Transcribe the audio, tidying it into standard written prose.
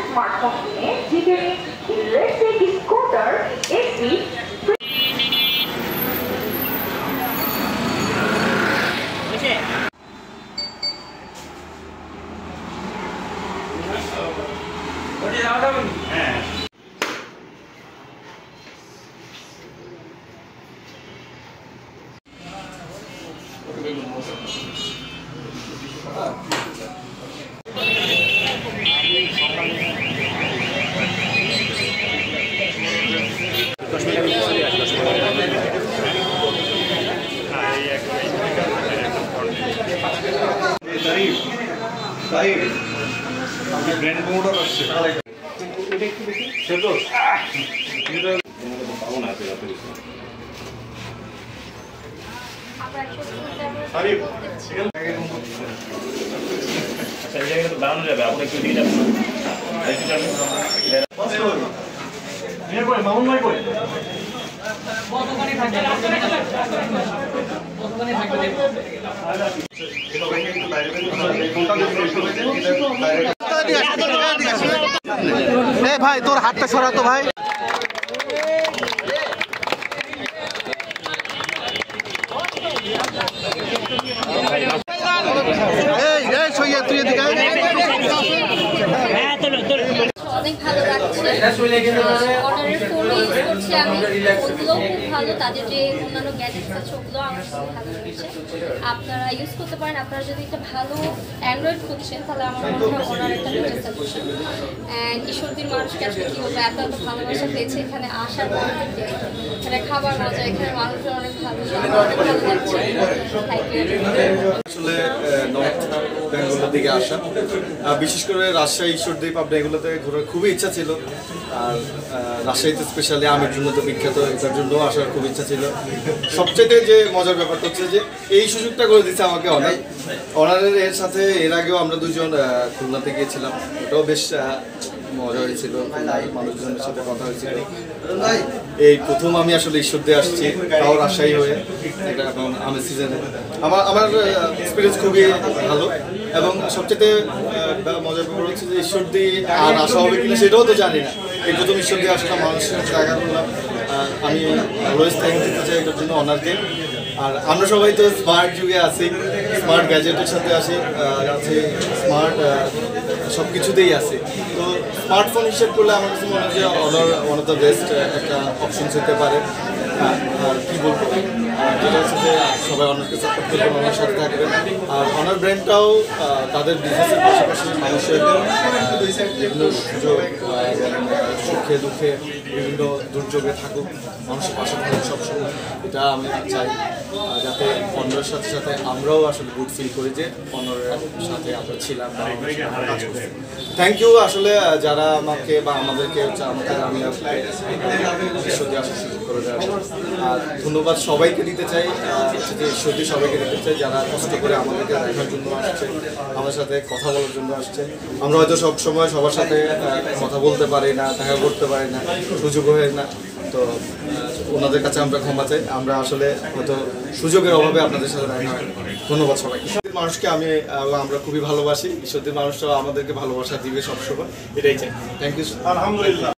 Smartphone किने জিতে নিন electric scooter AC. Brand promoter আসছে সেতো এটা পাবো না আরিফ আচ্ছা এই জায়গাটা তো দাঁড়ানো যাবে আপনি একটু দিয়ে যাবেন মামুন ভাই কই কতখানি থাকবে কতখানি থাকবে ভাই তোর হাতটা সরাতো ভাই। অনেক ভালো লাগছে। অর্ডারের ফোন ইউজ করছি আমি, ফোনগুলো খুব ভালো, তাদের যে অন্যান্য গ্যাজেটস আছে ওগুলো আমার খুব ভালো লেগেছে। আপনারা ইউজ করতে পারেন। আপনারা যদি একটা ভালো অ্যান্ড্রয়েড খুঁজছেন তাহলে আমার মনে হয় অর্ডার একটা বেটার সাজেশন। অ্যান্ড ঈশ্বরদীর মানুষকে আসলে কী বলবো, এত এত ভালোবাসা পেয়েছে এখানে আসার পর থেকে। এখানে খাবার মজা, এখানে মানুষজন অনেক ভালো, অনেক ভালো লাগছে। আসলে নর্থ বেঙ্গলের দিকে আসা, বিশেষ করে রাজশাহী, ঈশ্বরদী, পাবনা এগুলোতে ঘোরার খুবই ইচ্ছা ছিল। আর রাজশাহীতে স্পেশালি আমের জন্য তো বিখ্যাত, এটার জন্য আসার খুব ইচ্ছা ছিল। সবচেয়ে যে মজার ব্যাপারটা হচ্ছে যে এই সুযোগটা করে দিচ্ছে আমাকে অনারের এর সাথে এর আগেও আমরা দুজন খুলনাতে গিয়েছিলাম, ওটাও বেশ মজা হয়েছিল, মানুষজনের সাথে কথা হয়েছিল। এই প্রথম আমি আসলে ঈশ্বরদী আসছি, তাও রাজশাহী হয়ে, এটা এখন আমের সিজনে। আমার এক্সপিরিয়েন্স খুবই ভালো এবং সবচেয়ে মজার ব্যাপার হচ্ছে যে ঈশ্বরদী আর আসা হবে কিনা সেটাও তো জানি না। এই প্রথম ঈশ্বরদী আসলাম, মানুষের সাথে দেখা করলাম। আমি অলওয়েজ থ্যাংক দিতে চাই এটার জন্য অনারকে। আর আমরা সবাই তো স্মার্ট যুগে আছি, স্মার্ট গ্যাজেটের সাথে আছে স্মার্ট সব কিছুতেই আছে। তো স্মার্টফোন হিসেব করলে আমার কাছে মনে হয় যে honour one of the best একটা অপশনস হতে পারে। আর কী বলবো, যেটা হচ্ছে যে সবাই অনারকে সাপোর্ট করবেন, ওনার সাথে থাকবেন। আর অনার ব্র্যান্ডটাও তাদের বিজনেসের পাশাপাশি মানুষের বিভিন্ন সুযোগ, সুখে দুঃখে, বিভিন্ন দুর্যোগে থাকুক, মানুষের পাশে থাকুক সবসময়। এটা আমি চাই যাতে অনারের সাথে সাথে আমরাও আসলে গুড ফিল করি যে অনারের সাথে আমরা ছিলাম। থ্যাংক ইউ আসলে যারা আমাকে বা আমাদেরকে আমি ঈশ্বরদী আসার সুযোগ করে দেওয়ার। আর ধন্যবাদ সবাইকে দিতে চাই, যে ঈশ্বরদী সবাইকে দিতে চাই যারা কষ্ট করে আমাদেরকে দেখার জন্য আসছে, আমাদের সাথে কথা বলার জন্য আসছে। আমরা হয়তো সব সময় সবার সাথে কথা বলতে পারি না, দেখা করতে পারি না, সুযোগ হয় না। তো ওনাদের কাছে আমরা ক্ষমা চাই, আমরা আসলে হয়তো সুযোগের অভাবে আপনাদের সাথে দেখা হয়। ধন্যবাদ সবাই। ঈশ্বরদীর মানুষকে আমরা খুবই ভালোবাসি, ঈশ্বরদীর মানুষরাও আমাদেরকে ভালোবাসা দিবে সবসময়, এটাই চাই। Thank you. আলহামদুলিল্লাহ।